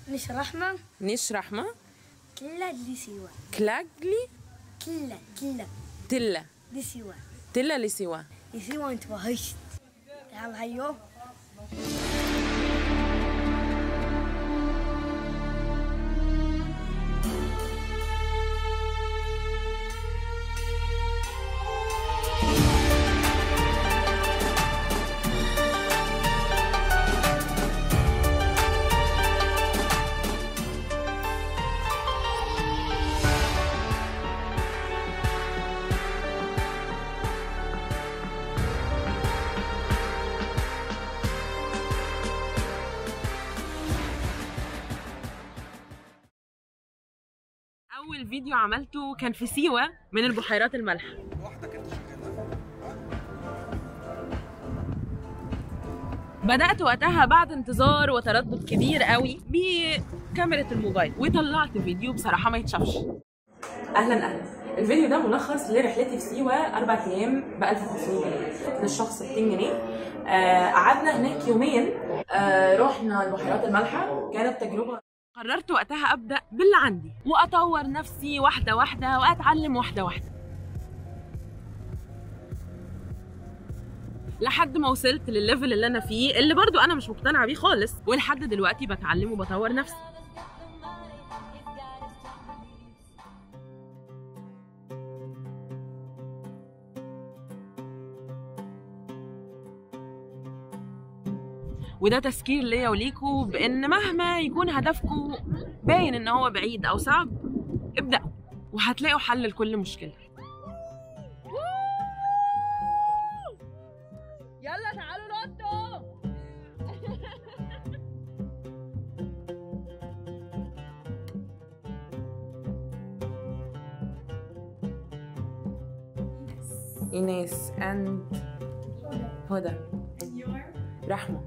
مش رحمة. نيش رحمة. كلا لسوا. كلاجلي. كلا. تلا. لسوا. تلا لسوا. لسوا انت وهشت. تعال هيو. أول فيديو عملته كان في سيوة من البحيرات المالحة. بدأت وقتها بعد انتظار وتردد كبير قوي بكاميرا الموبايل وطلعت فيديو بصراحة ما يتشافش. أهلا. الفيديو ده ملخص لرحلتي في سيوة 4 أيام ب 1500 جنيه للشخص 200 جنيه. قعدنا هناك يومين. رحنا البحيرات المالحة، كانت تجربة. قررت وقتها أبدأ باللي عندي وأطور نفسي واحدة واحدة وأتعلم واحدة واحدة لحد ما وصلت للليفل اللي أنا فيه، اللي برضو أنا مش مقتنعة بيه خالص، ولحد دلوقتي بتعلم وبطور نفسي. وده تذكير ليا وليكوا بان مهما يكون هدفكوا باين ان هو بعيد او صعب، ابدأوا وهتلاقوا حل لكل مشكلة. يلا تعالوا نطوا. إيناس and هدى رحمة.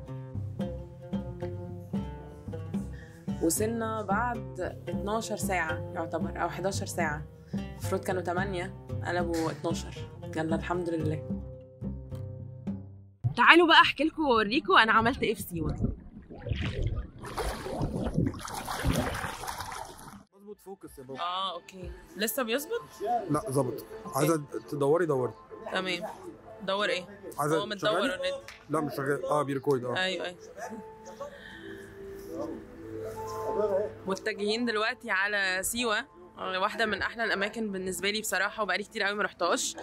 وصلنا بعد 12 ساعة يعتبر أو 11 ساعة، المفروض كانوا 8 قلبوا 12. يلا الحمد لله. تعالوا بقى أحكي لكم وأوريكم أنا عملت إيه في سيوة. مظبوط. فوكس يا بابا. أوكي. لسه بيظبط؟ لا ظبط. عايزة تدوري دوري. تمام. دور إيه؟ عايزة هو متدور اوريدي. لا مش شغال. بيركود. أيوه. متجهين دلوقتي على سيوة، واحدة من أحلى الأماكن بالنسبة لي بصراحة، وبقالي كتير قوي ما رحتهاش.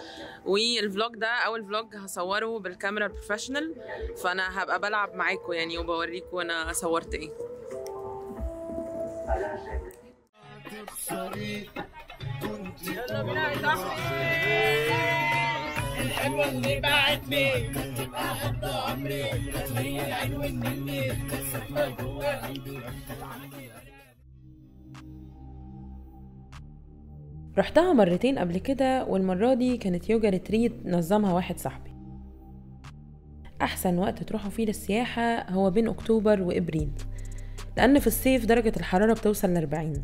والفلوج ده أول فلوج هصوره بالكاميرا البروفيشنال، فأنا هبقى بلعب معاكم يعني وبوريكم أنا صورت إيه. يلا بينا يا صاحبي. الحلوة اللي بعتني تبقى قد عمري، هي العين والنني السفرة جوا قلبي. رحتها مرتين قبل كده، والمرة دي كانت يوجا ريتريت نظمها واحد صاحبي. أحسن وقت تروحوا فيه للسياحة هو بين أكتوبر وإبريل، لأن في الصيف درجة الحرارة بتوصل ل40.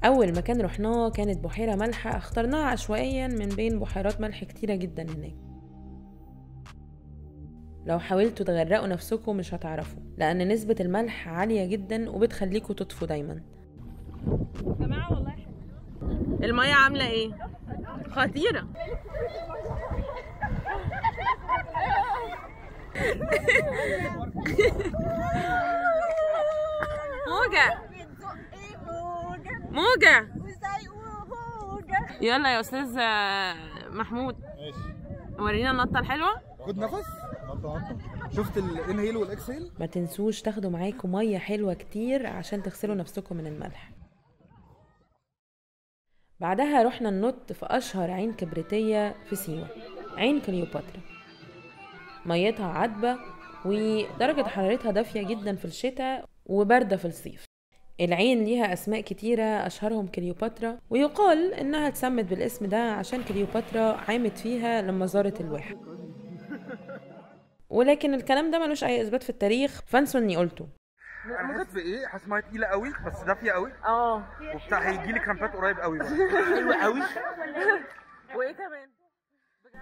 أول مكان رحناه كانت بحيرة مالحة، اخترناها عشوائيا من بين بحيرات ملح كتيرة جدا هناك. لو حاولتوا تغرقوا نفسكم مش هتعرفوا، لأن نسبة الملح عالية جدا وبتخليكوا تطفوا دايما. يا جماعة والله حلو. المية عاملة ايه؟ خطيرة. موجة. يلا يا أستاذ محمود. ماشي. ورينا النطة الحلوة. خد نفس. شفت الانهيل والاكسهيل؟ ما تنسوش تاخدوا معاكم مية حلوة كتير عشان تغسلوا نفسكم من الملح. بعدها رحنا ننط في أشهر عين كبريتية في سيوة، عين كليوباترا. ميتها عذبة ودرجة حرارتها دافية جدا في الشتاء وباردة في الصيف. العين ليها أسماء كتيرة أشهرهم كليوباترا، ويقال إنها اتسمت بالاسم ده عشان كليوباترا عامت فيها لما زارت الواحة. ولكن الكلام ده ملوش أي إثبات في التاريخ، فانسوا إني قلته. انا حاسس بايه؟ حاسس ميه تقيله قوي بس دافيه قوي. وبتاع هيجي لي كرامبات قريب قوي بقى. حلوه قوي. وايه كمان؟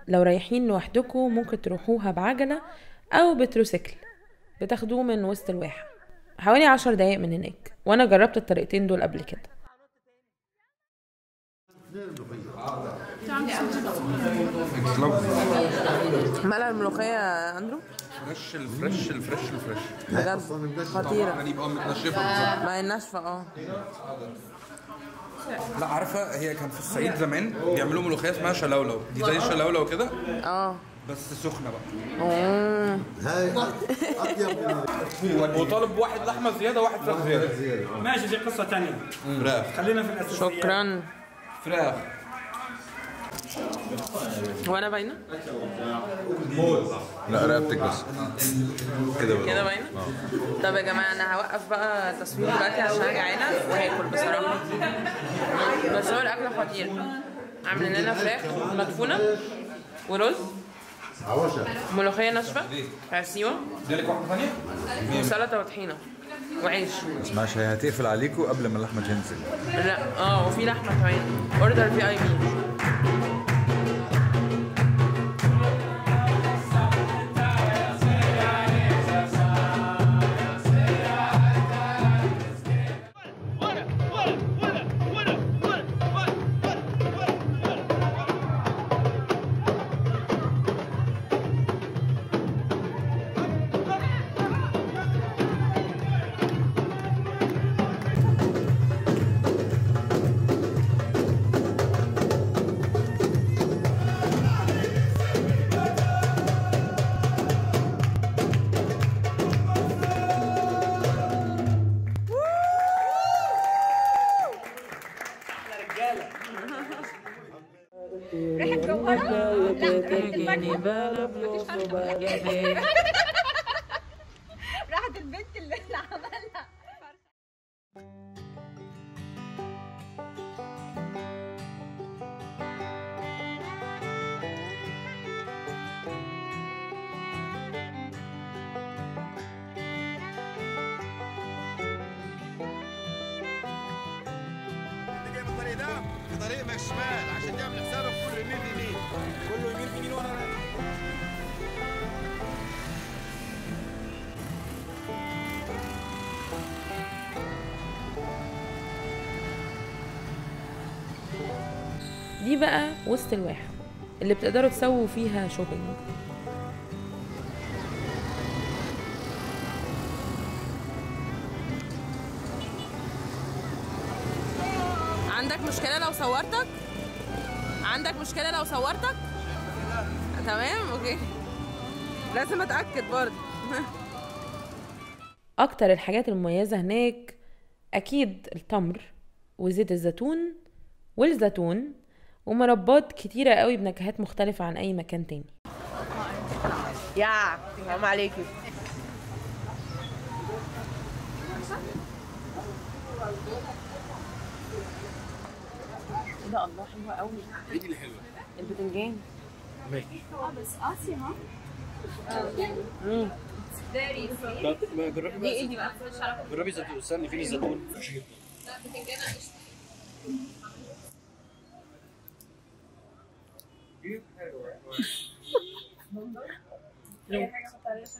لو رايحين لوحدكم ممكن تروحوها بعجله او بتروسيكل بتاخدوه من وسط الواحة حوالي 10 دقايق من هناك، وانا جربت الطريقتين دول قبل كده. مالها الملوخية يا اندرو؟ فريش الفريش الفريش الفريش بجد خطيرة يعني يبقى متنشفة ما هي ناشفة. لا عارفة هي كان في الصعيد زمان بيعملوا ملوخية اسمها شلولو، دي زي الشلولو كده بس سخنة بقى. هاي اطيب وطالب واحد لحمة زيادة واحد فراخ زيادة. ماشي دي قصة تانية. فراخ. خلينا في الأساسيات. شكرا. فراخ. وانا باينة؟ لا رقبتك بس كده باينة؟ طب يا جماعة انا هوقف بقى تصوير دلوقتي عشان انا جعانة وهاكل بصراحة. بس هو الاكل خطير. عاملين لنا فراخ مدفونة ورز ملوخية ناشفة عسيوة وسلطة وطحينة وعيش. اسمعش هي هتقفل عليكم قبل ما اللحمه تنزل. لا وفي لحمة كمان اوردر VIP. ريحة جوهرة؟ لا راحت البنت اللي عملها. طريق مش شمال عشان تعمل حسابك كله يمين يمين، كله يمين يمين وانا رايح. دي بقى وسط الواحة اللي بتقدروا تسووا فيها شوبينج. عندك مشكلة لو صورتك؟ عندك مشكلة لو صورتك؟ تمام اوكي لازم اتأكد برضه. اكتر الحاجات المميزة هناك اكيد التمر وزيت الزيتون والزيتون ومربات كتيرة قوي بنكهات مختلفة عن اي مكان تاني. يا سلام عليكي. ده الله حلوة قوي. ايه دي اللي حلوه؟ البتنجان. ماشي. بس قاسي ها؟ ما جربي دي ايه دي بقى؟ جربي زيتون، استني فين الزيتون؟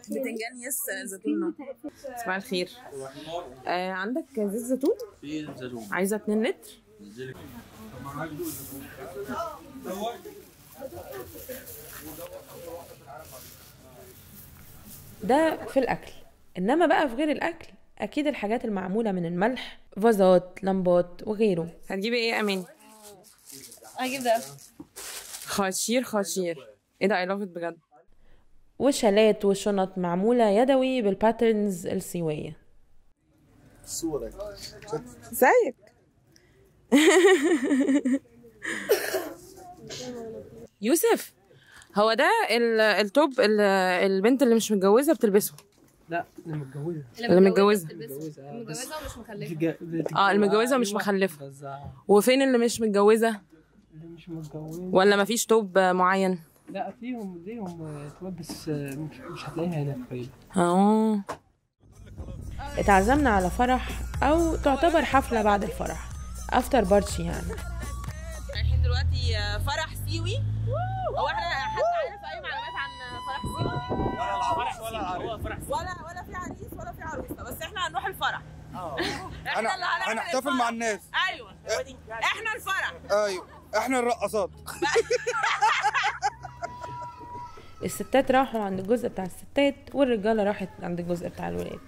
بتنجان يس زيتون. صباح الخير. عندك زيت زيتون؟ في زيتون. عايزة 2 لتر. ده في الأكل. إنما بقى في غير الأكل أكيد الحاجات المعمولة من الملح، فازات، لمبات وغيره. هتجيبي إيه يا أمين؟ هجيب ده خطير خطير. إيه ده I love it بجد. وشالات وشنط معمولة يدوي بالباترنز السيوية. صورك زيك. يوسف هو ده التوب البنت اللي مش متجوزة بتلبسه؟ لا اللي متجوزة. اللي متجوزة. المتجوزة ومش مخلفة. المتجوزة مش مخلفة. وفين اللي مش متجوزة؟ اللي مش متجوزة ولا مفيش توب معين؟ لا فيهم ليهم توب بس مش هتلاقيها هنا في اتعزمنا على فرح او تعتبر حفلة بعد الفرح، افتر بارتي يعني. رايحين دلوقتي فرح سيوي. هو احنا حد عارف اي معلومات عن فرح سيوي؟ ولا في عريس ولا في عروسه، بس احنا هنروح الفرح. انا هنحتفل مع الناس. ايوه احنا الفرح. ايوه احنا الرقصات. الستات راحوا عند الجزء بتاع الستات والرجاله راحت عند الجزء بتاع الولاد.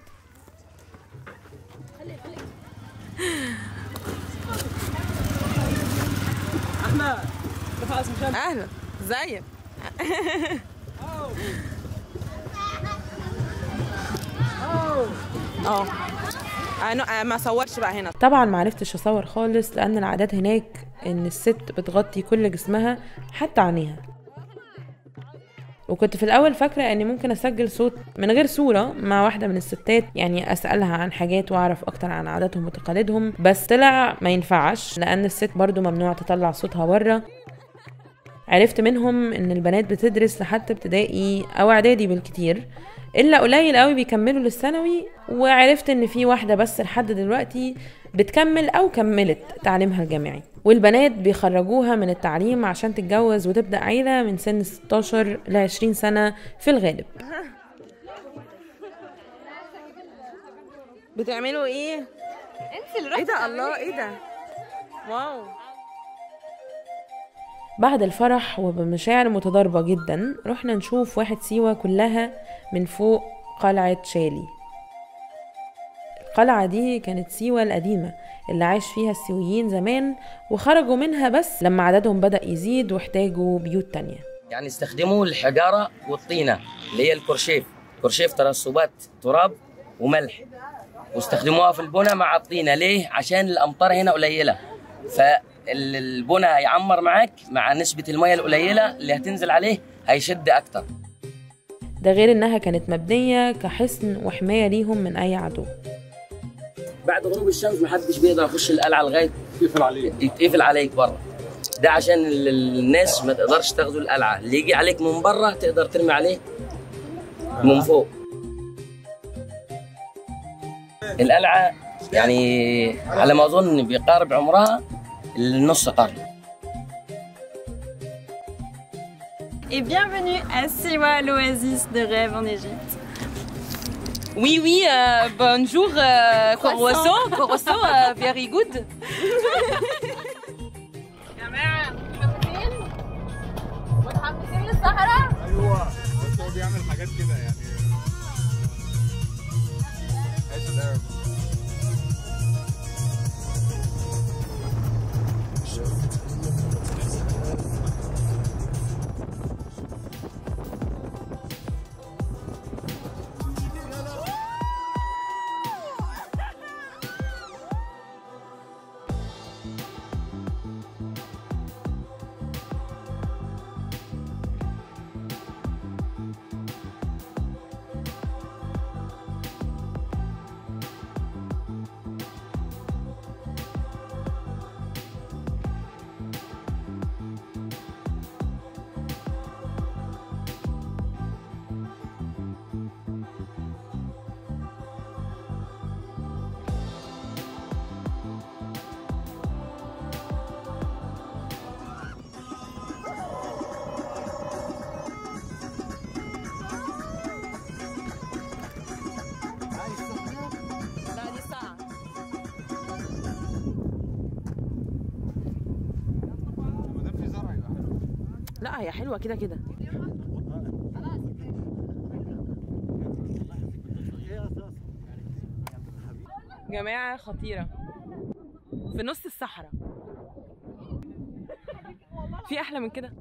احنا خلاص مشان اهلا ازيك. انا ما صورش بقى هنا. طبعا ما عرفتش اصور خالص لان العادات هناك ان الست بتغطي كل جسمها حتى عينيها، وكنت في الاول فاكره اني ممكن اسجل صوت من غير صوره مع واحده من الستات، يعني اسالها عن حاجات واعرف اكتر عن عاداتهم وتقاليدهم، بس طلع ما ينفعش لان الست برضو ممنوع تطلع صوتها بره. عرفت منهم ان البنات بتدرس لحد ابتدائي او اعدادي بالكتير، الا قليل قوي بيكملوا للثانوي، وعرفت ان في واحده بس لحد دلوقتي بتكمل او كملت تعليمها الجامعي، والبنات بيخرجوها من التعليم عشان تتجوز وتبدا عيله من سن 16 ل 20 سنه في الغالب. بتعملوا ايه؟ انت اللي رحتي. ايه ده؟ الله ايه ده؟ واو. بعد الفرح وبمشاعر متضاربة جدا رحنا نشوف واحد سيوة كلها من فوق قلعة شالي. القلعة دي كانت سيوة القديمة اللي عاش فيها السيويين زمان، وخرجوا منها بس لما عددهم بدأ يزيد واحتاجوا بيوت تانية. يعني استخدموا الحجارة والطينة اللي هي الكرشيف ترسبات تراب وملح، واستخدموها في البناء مع الطينة. ليه؟ عشان الأمطار هنا قليلة، فالبناء هيعمر معاك مع نسبة المياه القليلة اللي هتنزل عليه هيشد أكتر. ده غير إنها كانت مبنية كحصن وحماية ليهم من أي عدو. بعد غروب الشمس محدش بيقدر يخش القلعة لغاية يتقفل عليك بره. ده عشان الناس ما تقدرش تاخدوا القلعة، اللي يجي عليك من بره تقدر ترمي عليه من فوق. القلعة يعني على ما أظن بيقارب عمرها النص قرن. Et bienvenue à Siwa, l'oasis de rêve en Égypte. Oui, bonjour, Corosso, very good. جماعة متحمسين؟ متحمسين للصحراء؟ ايوه بس هو بيعمل حاجات كده يعني. عيش الارض. لا هي حلوة كده كده. جماعة خطيرة في نص الصحراء، في أحلى من كده؟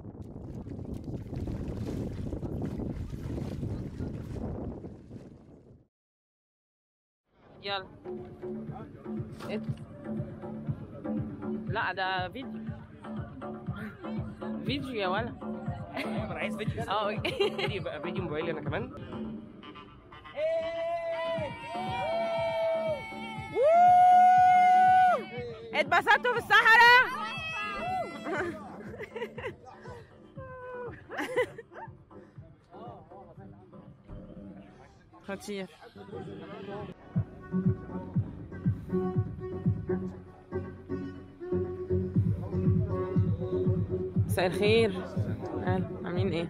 يلا لا ده فيديو يا ولا. انا عايز فيديو. فيديو بقى، فيديو موبايلي انا كمان. اتبسطتوا في الصحراء؟ خطير. مساء الخير، عاملين ايه؟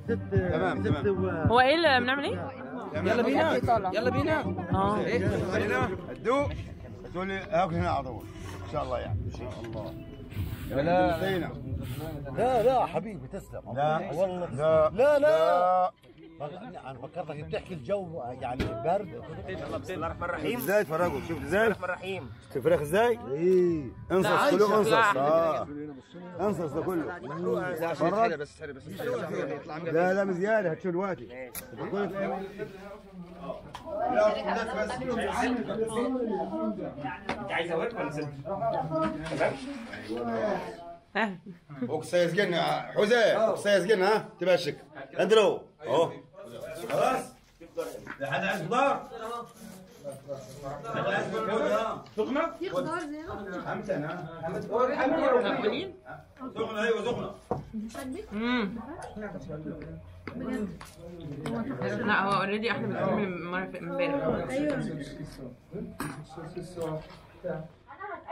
تمام. هو ايه اللي بنعمل ايه؟ يلا بينا يلا بينا. اه الدوق تقول لي هاكل هنا على طول ان شاء الله يعني. ان شاء الله. لا حبيبي تسلم. لا والله لا انا فكرتك بتحكي الجو يعني برد. بسم الله الرحمن الرحيم. ازاي تفرجوا؟ شوف ازاي الرحمن الرحيم. شوف الفراخ ازاي؟ ايه انصص كله انصص. انصص ده كله. بس لا مش زياده هتشوف دلوقتي. انت عايز اوريك ولا سيبك؟ تمام. اقصى سجن حوزه اقصى سجن ها تباشك اندرو اهو خلاص. لحد عايز خضار سخنه في خضار زي حمزه ها سخنه. ايوه سخنه. لا هو اوريدي احنا بنعمل من امبارح.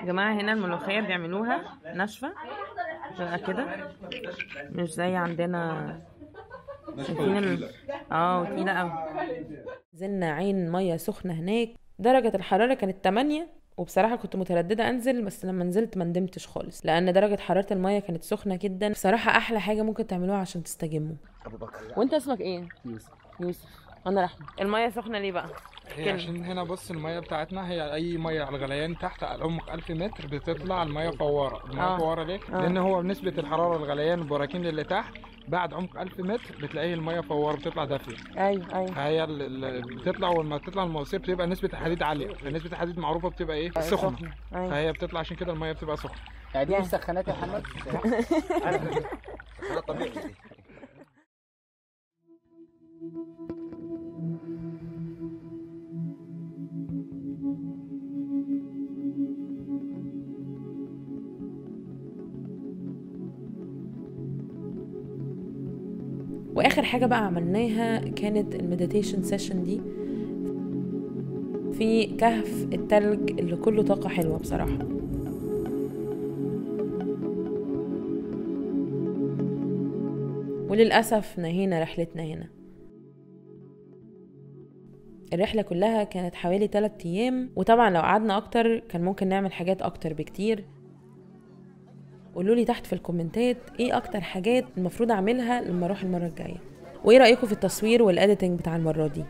يا جماعه هنا الملوخيه بيعملوها ناشفه بقى كده، مش زي عندنا. شايفين تقيله قوي. نزلنا عين ميه سخنه هناك، درجه الحراره كانت 8 وبصراحه كنت متردده انزل، بس لما نزلت ما ندمتش خالص لان درجه حراره الميه كانت سخنه جدا. بصراحه احلى حاجه ممكن تعملوها عشان تستجموا. وانت اسمك ايه؟ يوسف. انا رحمه. الميه سخنه ليه بقى؟ هي عشان هنا بص الميه بتاعتنا هي اي ميه على الغليان تحت على عمق 1000 متر بتطلع الميه فواره. الميه فواره ليه؟ لان هو نسبه الحراره الغليان البراكين اللي تحت بعد عمق 1000 متر بتلاقي الميه فواره بتطلع دافيه. ايوه فهي اللي بتطلع، ولما تطلع المواسير بتبقى نسبه الحديد عاليه، فنسبه الحديد معروفه بتبقى ايه؟ سخنه. فهي بتطلع عشان كده الميه بتبقى سخنه. يعني دي مسخنات يا محمد؟ ده طبيعي. واخر حاجه بقى عملناها كانت المديتيشن سيشن دي في كهف التلج اللي كله طاقه حلوه بصراحه. وللاسف نهينا رحلتنا هنا. الرحله كلها كانت حوالي 3 ايام، وطبعا لو قعدنا اكتر كان ممكن نعمل حاجات اكتر بكتير. قولوا لي تحت في الكومنتات ايه اكتر حاجات المفروض اعملها لما اروح المره الجايه، وايه رايكم في التصوير والاديتنج بتاع المره دي.